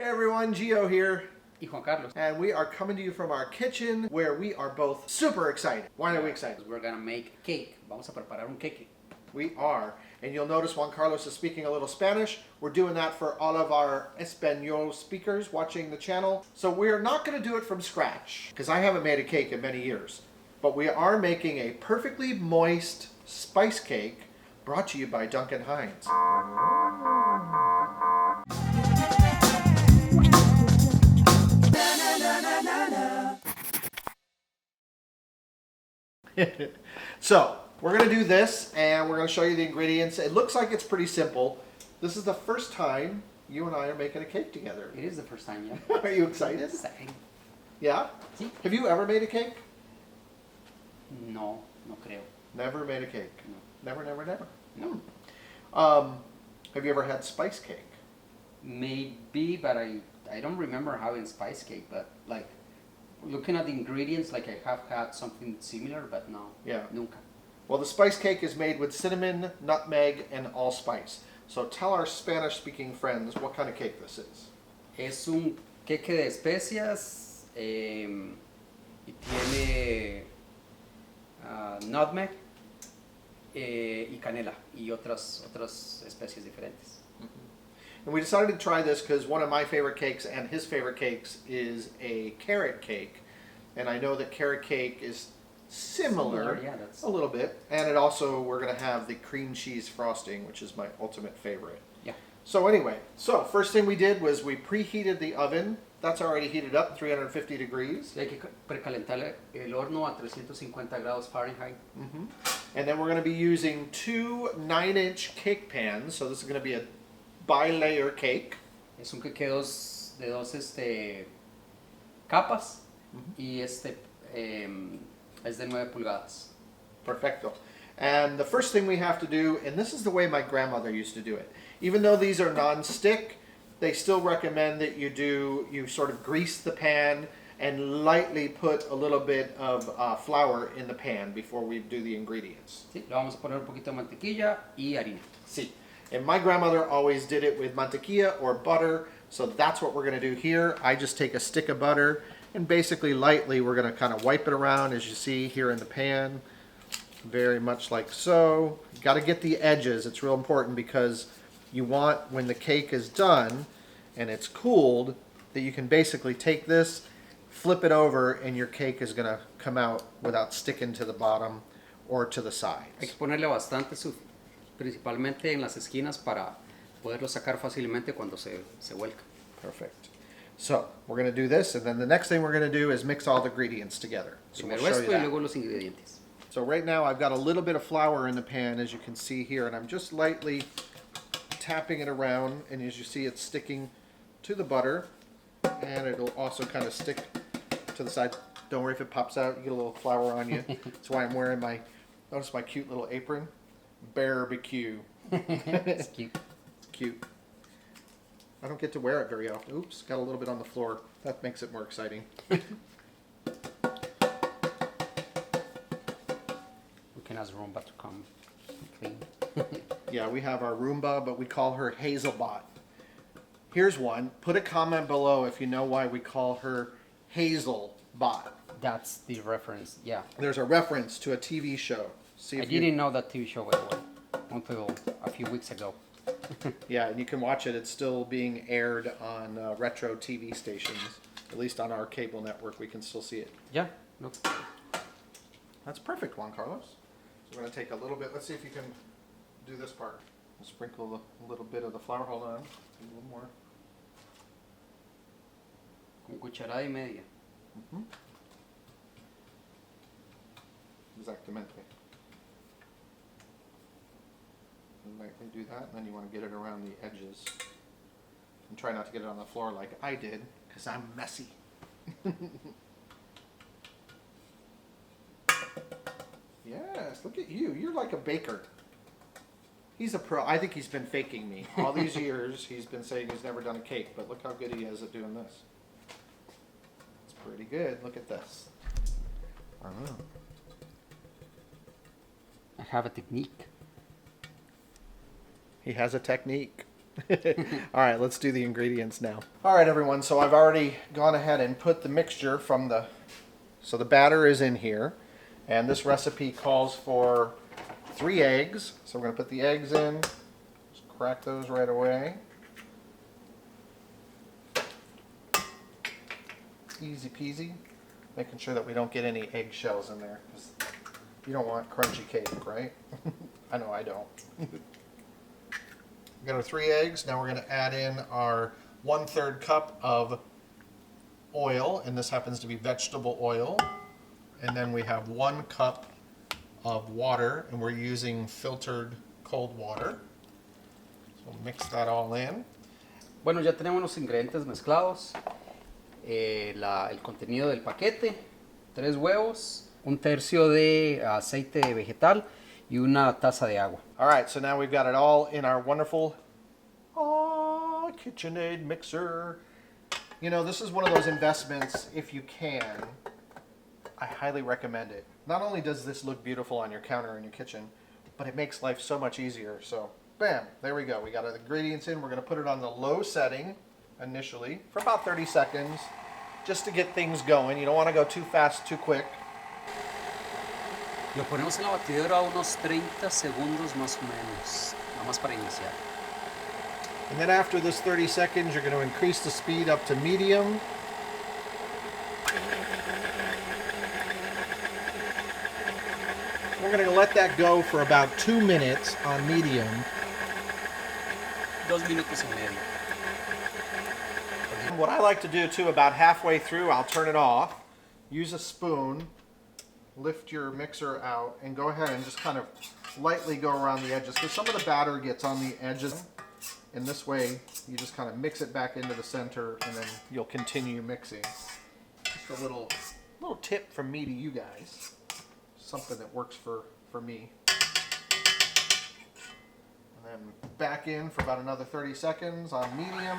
Hey everyone, Gio here. Y Juan Carlos. And we are coming to you from our kitchen where we are both super excited. Why are we excited? We're gonna make cake. Vamos a preparar un cake. We are. And you'll notice Juan Carlos is speaking a little Spanish. We're doing that for all of our Espanol speakers watching the channel. So we're not going to do it from scratch because I haven't made a cake in many years. But we are making a perfectly moist spice cake brought to you by Duncan Hines. So, we're going to do this, and we're going to show you the ingredients. It looks like it's pretty simple. This is the first time you and I are making a cake together. It is the first time, yeah. Are you excited? Exciting. Yeah? Sí. Have you ever made a cake? No, no creo. Never made a cake? No. Never? No. Have you ever had spice cake? Maybe, but I don't remember having spice cake, but like looking at the ingredients, like I have had something similar, but no. Yeah. Nunca. Well, the spice cake is made with cinnamon, nutmeg, and allspice. So tell our Spanish-speaking friends what kind of cake this is. Es un queque de especias y tiene nutmeg y canela y otras especies diferentes. And we decided to try this because one of my favorite cakes and his favorite cakes is a carrot cake. And I know that carrot cake is similar Yeah, a little bit. And it also, we're going to have the cream cheese frosting, which is my ultimate favorite. Yeah. So anyway, first thing we did was we preheated the oven. That's already heated up, 350 degrees. Hay que precalentar el horno a 350 grados Fahrenheit. And then we're going to be using two 9-inch cake pans. So this is going to be a bi-layer cake. Es un queque de dos capas y es de 9 pulgadas. Perfecto. And the first thing we have to do, and this is the way my grandmother used to do it. Even though these are non-stick, they still recommend that you sort of grease the pan and lightly put a little bit of flour in the pan before we do the ingredients. Sí, le vamos a poner un poquito de mantequilla y harina. Sí. And my grandmother always did it with mantequilla or butter, so that's what we're going to do here. I just take a stick of butter and basically lightly we're going to kind of wipe it around, as you see here in the pan, very much like so. You got to get the edges. It's real important because you want, when the cake is done and it's cooled, that you can basically take this, flip it over, and your cake is going to come out without sticking to the bottom or to the sides. Hay que ponerle bastante principalmente en las esquinas para poderlo sacar fácilmente cuando se vuelca. Perfect. So we're going to do this, and then the next thing we're going to do is mix all the ingredients together. So we'll Primero show esto you y that. luego los ingredientes. So right now I've got a little bit of flour in the pan, as you can see here, and I'm just lightly tapping it around, and as you see it's sticking to the butter, and it'll also kind of stick to the side. Don't worry if it pops out, you get a little flour on you. That's why I'm wearing notice my cute little apron? Barbecue. It's cute. It's cute. I don't get to wear it very often. Oops, got a little bit on the floor. That makes it more exciting. We can ask Roomba to come clean. Yeah, we have our Roomba, but we call her Hazelbot. Here's one. Put a comment below if you know why we call her Hazelbot. That's the reference, yeah. There's a reference to a TV show. See I if you... didn't know that TV show by the way, until a few weeks ago. Yeah, and you can watch it. It's still being aired on retro TV stations. At least on our cable network, we can still see it. Yeah, look. That's perfect, Juan Carlos. So we're going to take a little bit. Let's see if you can do this part. We'll sprinkle a little bit of the flour. Hold on. A little more. Con cucharada y media. Exactamente. Lightly do that, and then you want to get it around the edges. And try not to get it on the floor like I did, because I'm messy. Yes, look at you. You're like a baker. He's a pro. I think he's been faking me. All these years, he's been saying he's never done a cake, but look how good he is at doing this. It's pretty good. Look at this. I don't know. I have a technique. He has a technique. All right, let's do the ingredients now. All right, everyone, so I've already gone ahead and put the mixture from so the batter is in here, and this recipe calls for 3 eggs. So we're gonna put the eggs in, just crack those right away. Easy peasy, making sure that we don't get any eggshells in there, because you don't want crunchy cake, right? I know I don't. We got our 3 eggs. Now we're going to add in our 1/3 cup of oil, and this happens to be vegetable oil. And then we have 1 cup of water, and we're using filtered cold water. So we'll mix that all in. Bueno, ya tenemos los ingredientes mezclados. El contenido del paquete, 3 huevos, 1/3 de aceite vegetal y una taza de agua. All right, so now we've got it all in our wonderful KitchenAid mixer. You know, this is one of those investments, if you can, I highly recommend it. Not only does this look beautiful on your counter in your kitchen, but it makes life so much easier. So, bam, there we go. We got our ingredients in. We're going to put it on the low setting initially for about 30 seconds just to get things going. You don't want to go too fast, too quick. Lo ponemos en la batidora a unos 30 segundos más o menos, nada más para iniciar. And then after this 30 seconds, you're going to increase the speed up to medium. We're going to let that go for about 2 minutes on medium. 2 minutos y medio. What I like to do too, about halfway through, I'll turn it off, use a spoon, lift your mixer out, and go ahead and just kind of lightly go around the edges, because some of the batter gets on the edges. In this way, you just kind of mix it back into the center, and then you'll continue mixing. Just a little tip from me to you guys. Something that works for me. And then back in for about another 30 seconds on medium.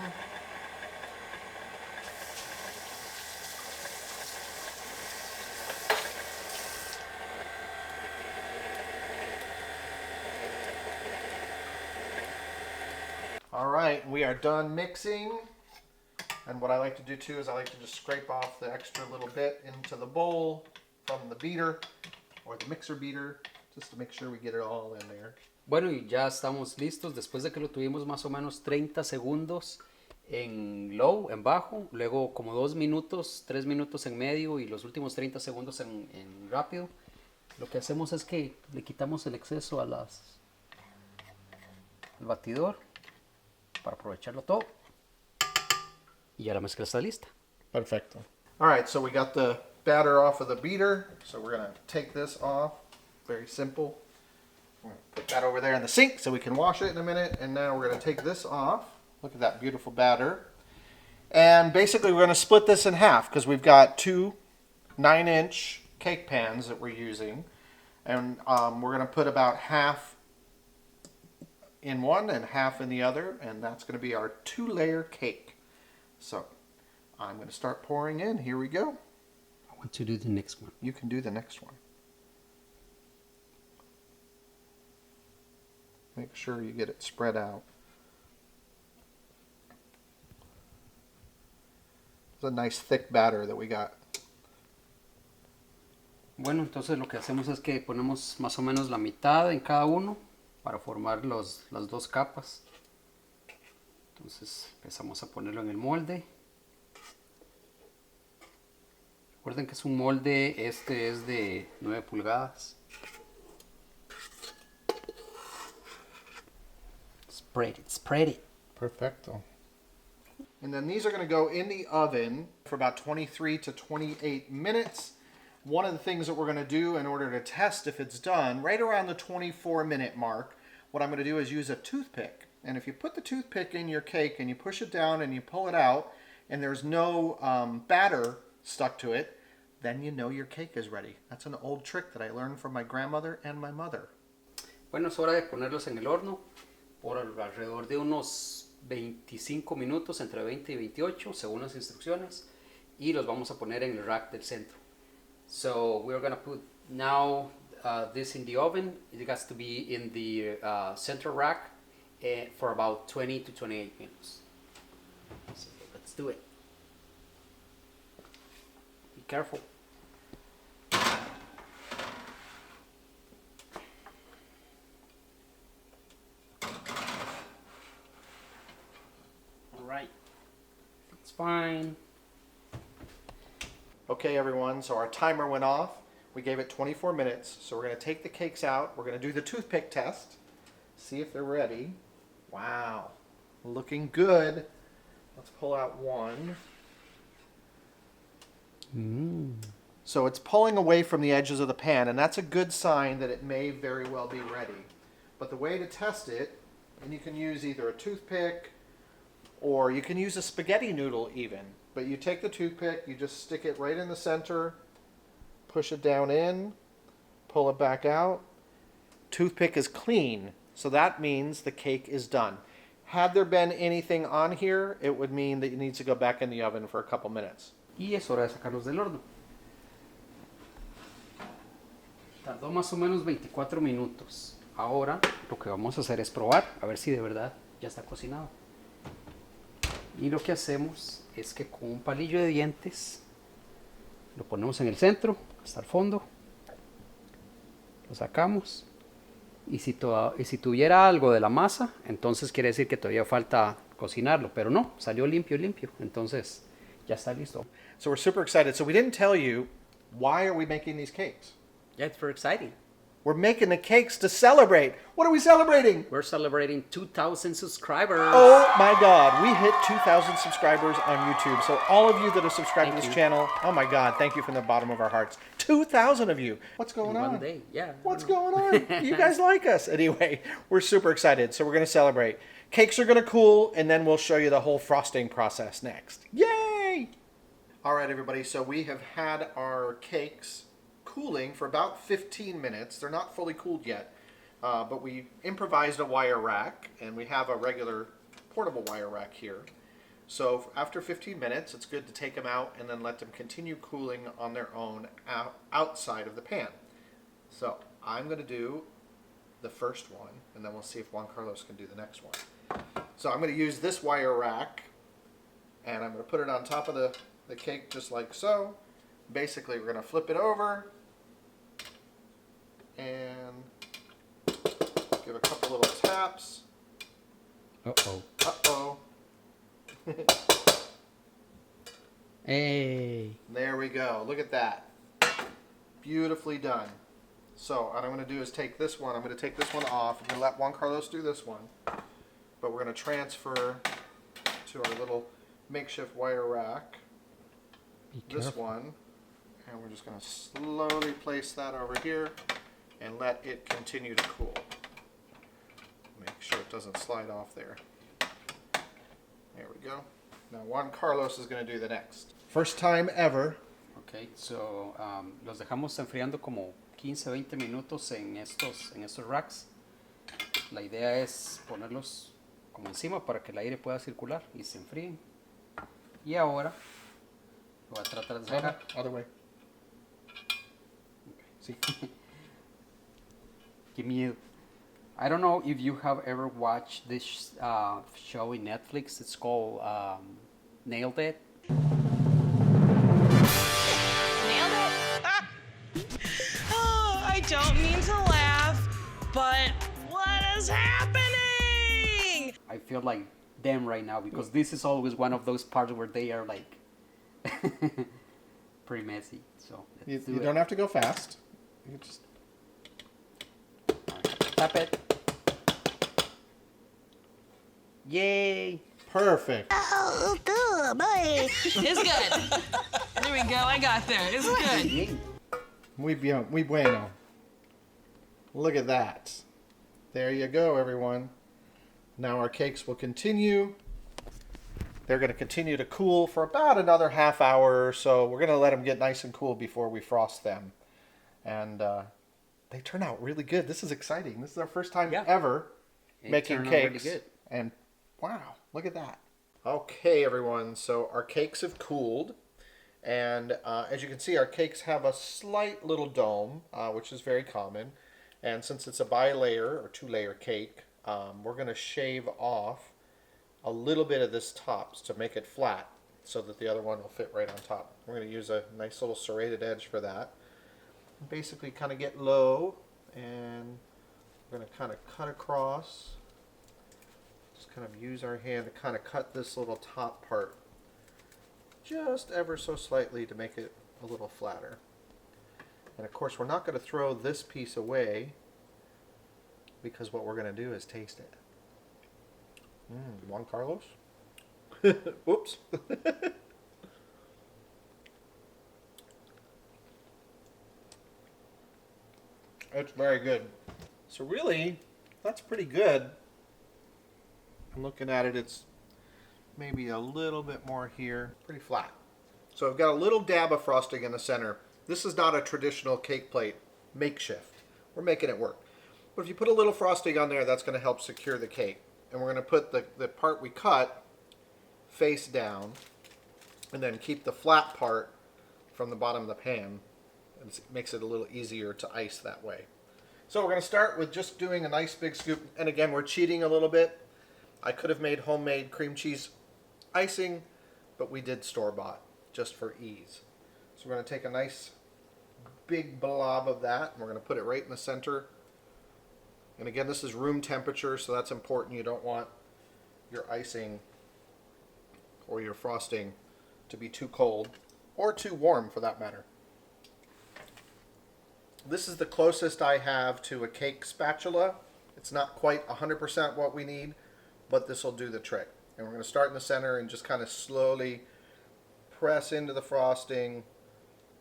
All right, we are done mixing. And what I like to do too is I like to just scrape off the extra little bit into the bowl from the beater or the mixer beater, just to make sure we get it all in there. Bueno, y ya estamos listos después de que lo tuvimos más o menos 30 segundos en low, en bajo, luego como 2 minutos, 3 minutos en medio y los últimos 30 segundos en rápido. Lo que hacemos es que le quitamos el exceso al batidor para aprovecharlo todo. Y ya la mezcla está lista. Perfecto. All right, so we got the batter off of the beater. So we're going to take this off. Very simple. We're going to put that over there in the sink so we can wash it in a minute. And now we're going to take this off. Look at that beautiful batter. And basically we're going to split this in half because we've got 2 9-inch cake pans that we're using. And we're going to put about half in one and half in the other, and that's going to be our 2-layer cake. So I'm going to start pouring in. Here we go. I want to do the next one. You can do the next one. Make sure you get it spread out. It's a nice thick batter that we got. Bueno, entonces lo que hacemos es que ponemos más o menos la mitad en cada uno para formar las 2 capas. Entonces empezamos a ponerlo en el molde. Recuerden que es un molde, este es de 9 pulgadas. Spread it, spread it. Perfecto. And then these are going to go in the oven for about 23 to 28 minutes. One of the things that we're going to do in order to test if it's done, right around the 24-minute mark, what I'm going to do is use a toothpick. And if you put the toothpick in your cake and you push it down and you pull it out and there's no batter stuck to it, then you know your cake is ready. That's an old trick that I learned from my grandmother and my mother. Bueno, es hora de ponerlos en el horno por alrededor de unos 25 minutos, entre 20 y 28, según las instrucciones, y los vamos a poner en el rack del centro. So we're going to put now this in the oven. It has to be in the center rack, for about 20 to 28 minutes. So let's do it. Be careful. All right. It's fine. Okay, everyone, so our timer went off. We gave it 24 minutes, so we're going to take the cakes out. We're going to do the toothpick test, see if they're ready. Wow, looking good. Let's pull out one. So it's pulling away from the edges of the pan, and that's a good sign that it may very well be ready. But the way to test it, and you can use either a toothpick or you can use a spaghetti noodle even. But you take the toothpick, you just stick it right in the center, push it down in, pull it back out. Toothpick is clean, so that means the cake is done. Had there been anything on here, it would mean that it needs to go back in the oven for a couple minutes. Y es hora de sacarlos del horno. Tardó más o menos 24 minutos. Ahora lo que vamos a hacer es probar a ver si de verdad ya está cocinado. Y lo que hacemos es que con un palillo de dientes lo ponemos en el centro hasta el fondo, lo sacamos y si tuviera algo de la masa, entonces quiere decir que todavía falta cocinarlo, pero no, salió limpio, entonces ya está listo. So we're super excited. So we didn't tell you, why are we making these cakes? Yeah, it's very exciting. We're making the cakes to celebrate. What are we celebrating? We're celebrating 2,000 subscribers. Oh my God, we hit 2,000 subscribers on YouTube. So all of you that are subscribed to this channel, oh my God, thank you from the bottom of our hearts. 2,000 of you. What's going on? One day, yeah. What's going on? You guys like us. Anyway, we're super excited. So we're going to celebrate. Cakes are going to cool, and then we'll show you the whole frosting process next. Yay! All right, everybody. So we have had our cakes cooling for about 15 minutes. They're not fully cooled yet, but we improvised a wire rack, and we have a regular portable wire rack here. So after 15 minutes, it's good to take them out and then let them continue cooling on their own outside of the pan. So I'm going to do the first one, and then we'll see if Juan Carlos can do the next one. So I'm going to use this wire rack, and I'm going to put it on top of the cake just like so. Basically, we're going to flip it over and give a couple little taps. Uh-oh. Uh-oh. Hey. There we go. Look at that. Beautifully done. So what I'm going to do is take this one. I'm going to take this one off. I'm going to let Juan Carlos do this one. But we're going to transfer to our little makeshift wire rack this one. And we're just going to slowly place that over here and let it continue to cool. Make sure it doesn't slide off there. There we go. Now Juan Carlos is going to do the next. First time ever. Okay, so los dejamos enfriando como 15-20 minutos en estos racks. La idea es ponerlos como encima para que el aire pueda circular y se enfríen. Y ahora lo voy a tratar de sacar. Other way. Sí. Qué miedo. I don't know if you have ever watched this show in Netflix. It's called Nailed It. Nailed it? Oh, I don't mean to laugh, but what is happening? I feel like them right now because this is always one of those parts where they are like pretty messy. So You let's do it. don't have to go fast. You just Tap it. Yay! perfect. Oh, boy. It's good. There we go. I got there. It's good. Bien. Muy bueno. Look at that. There you go, everyone. Now our cakes will continue. They're going to continue to cool for about another half hour or so. We're going to let them get nice and cool before we frost them. And they turn out really good. This is exciting. This is our first time Yeah. ever It making turned out really cakes. good. And wow, look at that. Okay, everyone. So our cakes have cooled. And as you can see, our cakes have a slight little dome, which is very common. And since it's a bi-layer or two-layer cake, we're going to shave off a little bit of this top to make it flat so that the other one will fit right on top. We're going to use a nice little serrated edge for that. Basically kind of get low, and we're going to kind of cut across. Just kind of use our hand to kind of cut this little top part just ever so slightly to make it a little flatter. And of course we're not going to throw this piece away, because what we're going to do is taste it. Juan Carlos? Whoops. It's very good. So really, that's pretty good. I'm looking at it, it's maybe a little bit more here. Pretty flat. So I've got a little dab of frosting in the center. This is not a traditional cake plate, makeshift. We're making it work. But if you put a little frosting on there, that's going to help secure the cake. And we're going to put the part we cut face down, and then keep the flat part from the bottom of the pan. It makes it a little easier to ice that way. So we're going to start with just doing a nice big scoop. And again, we're cheating a little bit. I could have made homemade cream cheese icing, but we did store-bought just for ease. So we're going to take a nice big blob of that, and we're going to put it right in the center. And again, this is room temperature, so that's important. You don't want your icing or your frosting to be too cold, or too warm for that matter. This is the closest I have to a cake spatula. It's not quite 100% what we need, but this will do the trick. And we're going to start in the center and just kind of slowly press into the frosting,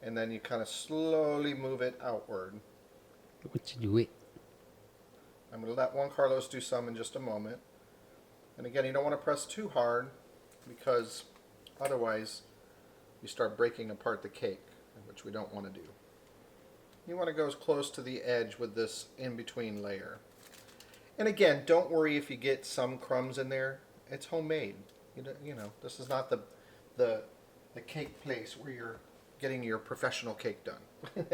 and then you kind of slowly move it outward. What you do it? I'm going to let Juan Carlos do some in just a moment. And again, you don't want to press too hard, because otherwise you start breaking apart the cake, which we don't want to do. You want to go as close to the edge with this in-between layer. And again, don't worry if you get some crumbs in there. It's homemade. You know, this is not the cake place where you're getting your professional cake done.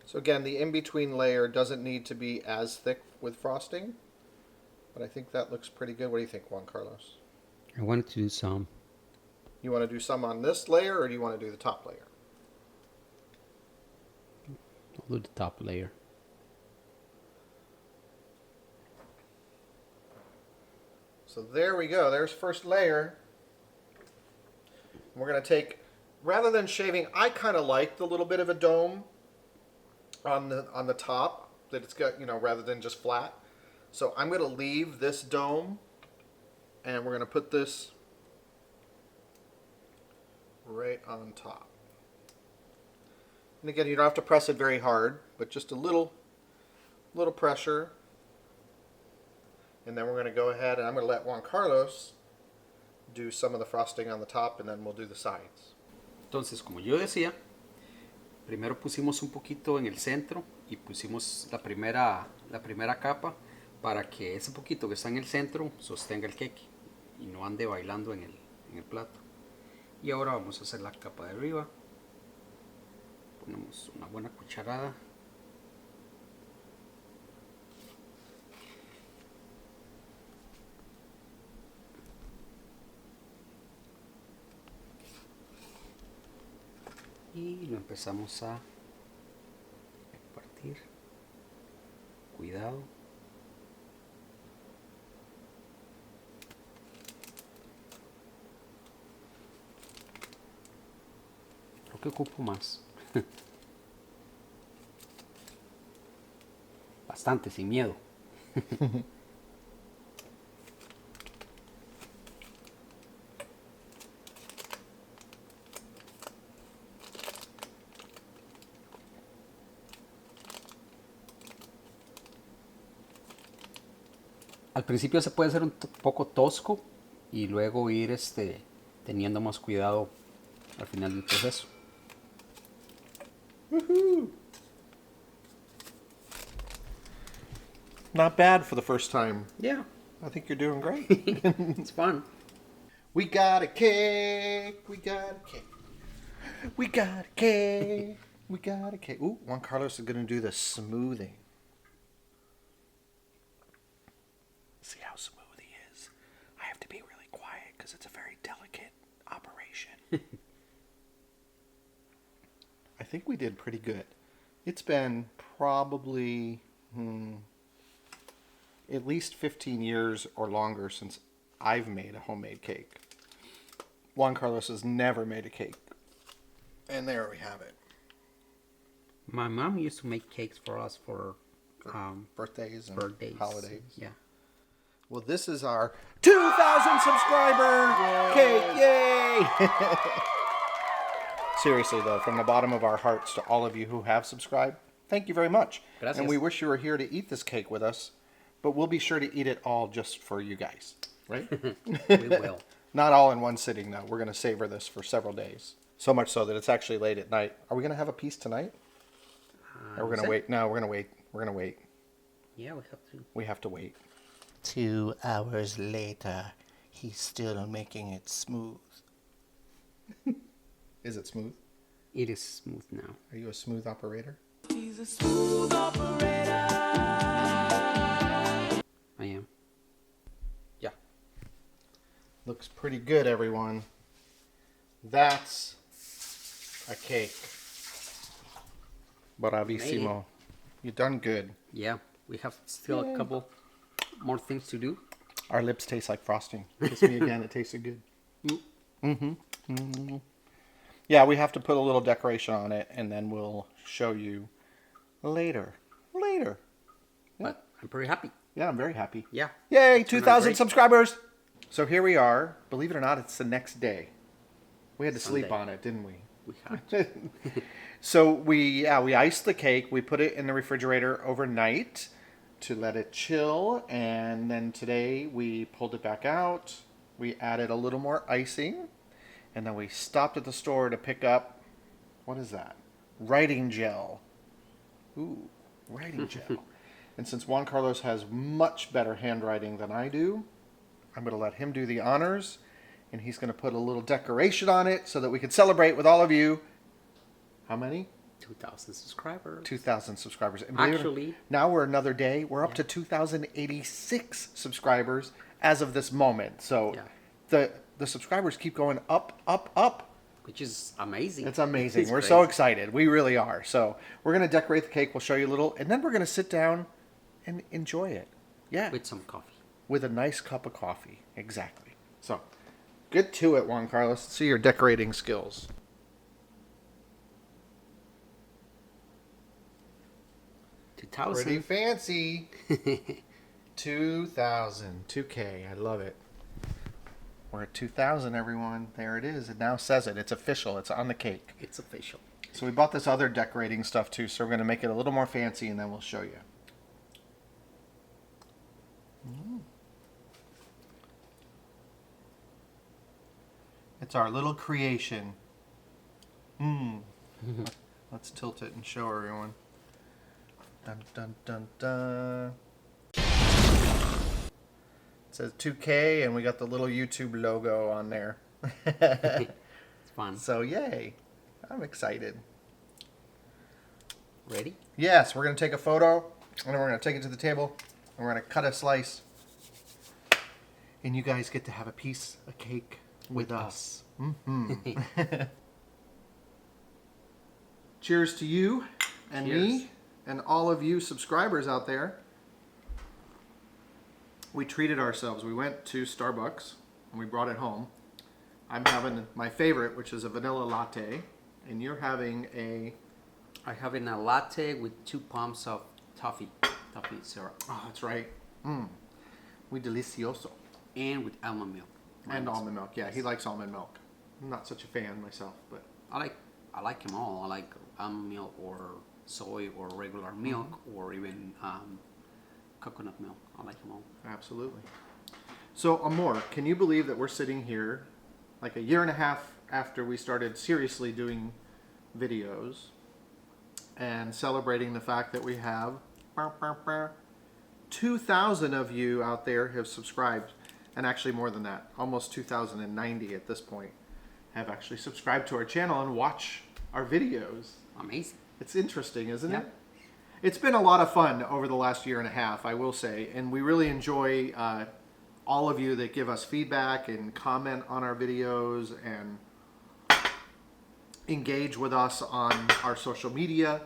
So again, the in-between layer doesn't need to be as thick with frosting, but I think that looks pretty good. What do you think, Juan Carlos? I wanted to do some. You want to do some on this layer, or do you want to do the top layer? I'll do the top layer. So there we go. There's first layer. We're going to take, rather than shaving, I kind of like the little bit of a dome on the top that it's got, you know, rather than just flat. So I'm going to leave this dome, and we're going to put this right on top. And again, you don't have to press it very hard, but just a little pressure. And then we're going to go ahead, and I'm going to let Juan Carlos do some of the frosting on the top, and then we'll do the sides. Entonces, como yo decía, primero pusimos un poquito en el centro y pusimos la primera capa para que ese poquito que está en el centro sostenga el cake y no ande bailando en el plato. Y ahora vamos a hacer la capa de arriba. Ponemos una buena cucharada. Y lo empezamos a partir. Cuidado. Creo que ocupo más. Bastante, sin miedo. Al principio se puede ser un poco tosco y luego ir teniendo más cuidado al final del proceso. Woohoo! Not bad for the first time. Yeah, I think you're doing great. it's fun. We got a cake. We got a cake. We got a cake. We got a cake. Ooh, Juan Carlos is going to do the smoothing. See how smooth he is. I have to be really quiet because it's a very delicate operation. I think we did pretty good. It's been probably at least 15 years or longer since I've made a homemade cake. Juan Carlos has never made a cake. And there we have it. My mom used to make cakes for us for Birthdays and birthdays. holidays. Yeah. Well, this is our 2,000 subscriber cake. Yay! Seriously, though, from the bottom of our hearts to all of you who have subscribed, thank you very much. Gracias. And we wish you were here to eat this cake with us, but we'll be sure to eat it all just for you guys, right? We will. Not all in one sitting, though. We're going to savor this for several days. So much so that it's actually late at night. Are we going to have a piece tonight? Or we're going to wait? No, we're going to wait. We're going to wait. Yeah, we have to. We have to wait. 2 hours later, he's still making it smooth. Is it smooth? It is smooth now. Are you a smooth operator? He's a smooth operator. I am. Yeah. Looks pretty good, everyone. That's a cake. Bravissimo. You done good. Yeah. We have still a couple more things to do. Our lips taste like frosting. Kiss me again. It tasted good. Yeah, we have to put a little decoration on it, and then we'll show you later. Later. But I'm pretty happy. Yeah, I'm very happy. Yeah. Yay, It's been 2,000 great. subscribers. So here we are. Believe it or not, it's the next day. We had to sleep Sunday. on it, didn't we? We have. So we iced the cake. We put it in the refrigerator overnight to let it chill, and then today we pulled it back out. We added a little more icing, and then we stopped at the store to pick up, what is that? Writing gel. Ooh, writing gel. And since Juan Carlos has much better handwriting than I do, I'm going to let him do the honors, and he's going to put a little decoration on it so that we can celebrate with all of you. How many? 2,000 subscribers. 2,000 subscribers. And believe it or- Actually- now we're another day. We're up to 2,086 subscribers as of this moment. So Yeah. the subscribers keep going up, up, up. Which is amazing. It's amazing. It's We're so crazy. excited. We really are. So we're going to decorate the cake. We'll show you a little. And then we're going to sit down and enjoy it. Yeah. With some coffee. With a nice cup of coffee. Exactly. So get to it, Juan Carlos. Let's see your decorating skills. Pretty 2,000. fancy. 2,000. 2K. I love it. We're at 2,000, everyone. There it is. It now says it. It's official. It's on the cake. It's official. So we bought this other decorating stuff too. So we're going to make it a little more fancy and then we'll show you. It's our little creation. Let's tilt it and show everyone. Dun, dun, dun, dun. It says 2K and we got the little YouTube logo on there. It's fun. So yay. I'm excited. Ready? Yes, we're going to take a photo and then we're going to take it to the table and we're going to cut a slice. And you guys get to have a piece of cake with us. Cheers to you and Cheers. me and all of you subscribers out there. We treated ourselves. We went to Starbucks and we brought it home. I'm having my favorite, which is a vanilla latte, and you're having a... I'm having a latte with 2 pumps of toffee syrup. Oh, that's right. Muy delicioso. And with almond milk. And almond milk. Yeah, he likes almond milk. I'm not such a fan myself, but I like them all. I like almond milk or soy or regular milk or even coconut milk. I like them all. absolutely. So, Amor, can you believe that we're sitting here like a year and a half after we started seriously doing videos and celebrating the fact that we have 2,000 of you out there have subscribed, and actually more than that, almost 2,090 at this point, have actually subscribed to our channel and watch our videos. Amazing. It's interesting, isn't Yeah. it? It's been a lot of fun over the last year and a half, I will say, and we really enjoy all of you that give us feedback and comment on our videos and engage with us on our social media.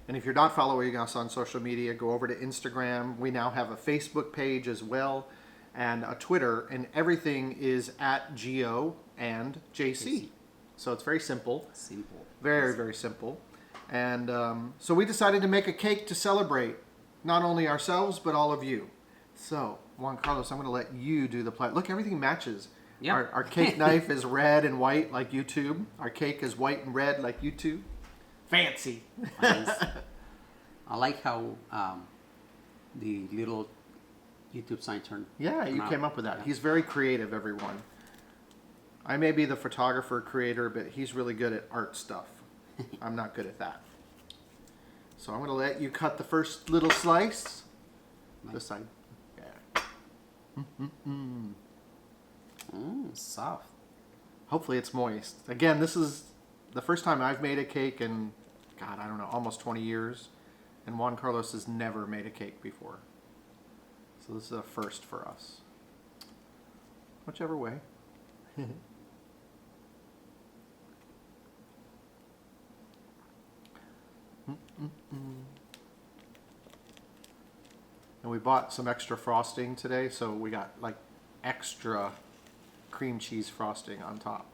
And if you're not following us on social media, go over to Instagram. We now have a Facebook page as well and a Twitter, and everything is at Geo and JC. So it's very simple. Simple. Very, very simple. And so we decided to make a cake to celebrate not only ourselves, but all of you. So, Juan Carlos, I'm going to let you do the play. Look, everything matches. Yeah. Our cake knife is red and white like YouTube. Our cake is white and red like YouTube. Fancy. I like how the little YouTube sign turned. Yeah, you came up with that. He's very creative, everyone. I may be the photographer, creator, but he's really good at art stuff. I'm not good at that. So I'm going to let you cut the first little slice. This side. Yeah. Soft. Hopefully it's moist. Again, this is the first time I've made a cake in, God, I don't know, almost 20 years. And Juan Carlos has never made a cake before. So this is a first for us. Whichever way. And we bought some extra frosting today, so we got like extra cream cheese frosting on top.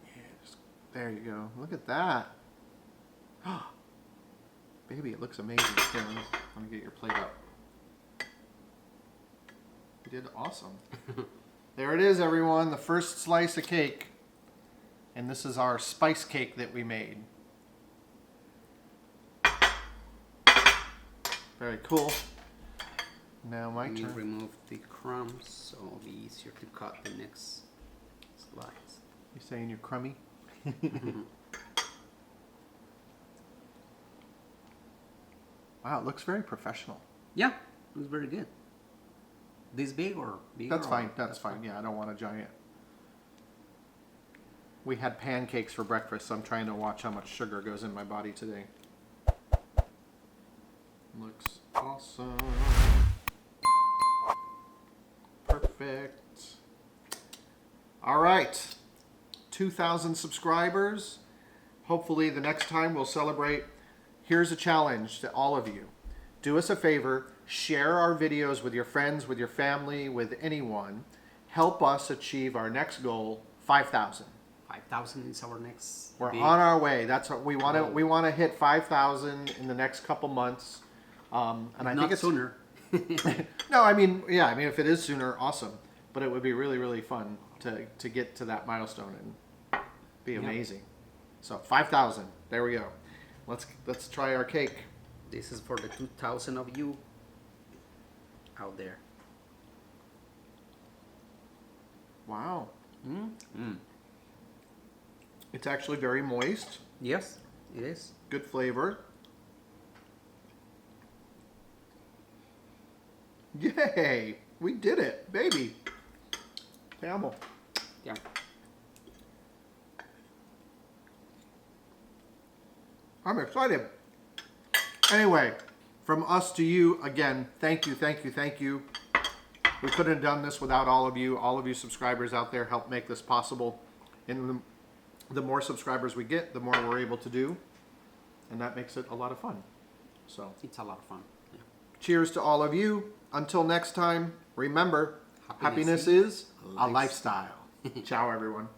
Yeah, there you go. Look at that. Baby, it looks amazing. Here, let me get your plate up. You did awesome. There it is, everyone. The first slice of cake. And this is our spice cake that we made. Very cool. Now my Let me turn. remove the crumbs so it'll be easier to cut the next slice. You saying you're crummy? Wow, it looks very professional. Yeah, it was very good. This big or bigger? That's fine. That's fine. Yeah, I don't want a giant. We had pancakes for breakfast, so I'm trying to watch how much sugar goes in my body today. Looks awesome. Perfect. All right. 2,000 subscribers. Hopefully the next time we'll celebrate. Here's a challenge to all of you. Do us a favor. Share our videos with your friends, with your family, with anyone. Help us achieve our next goal, 5,000. 5,000 is our next. We're big- on our way. That's what we want to. goal. We want to hit 5,000 in the next couple months. And I Not think it's sooner. No, I mean, yeah, I mean, if it is sooner, awesome. But it would be really, really fun to get to that milestone and be amazing. So 5,000. There we go. Let's try our cake. This is for the 2,000 of you out there. Wow. It's actually very moist. Yes, it is. Good flavor. Yay! We did it, baby. Camel. Yeah. I'm excited. Anyway, from us to you, again, thank you, thank you, thank you. We couldn't have done this without all of you. All of you subscribers out there help make this possible. And the more subscribers we get, the more we're able to do. And that makes it a lot of fun. So, It's a lot of fun. Yeah. cheers to all of you. Until next time, remember, Happiness happiness is a lifestyle. lifestyle. Ciao, everyone.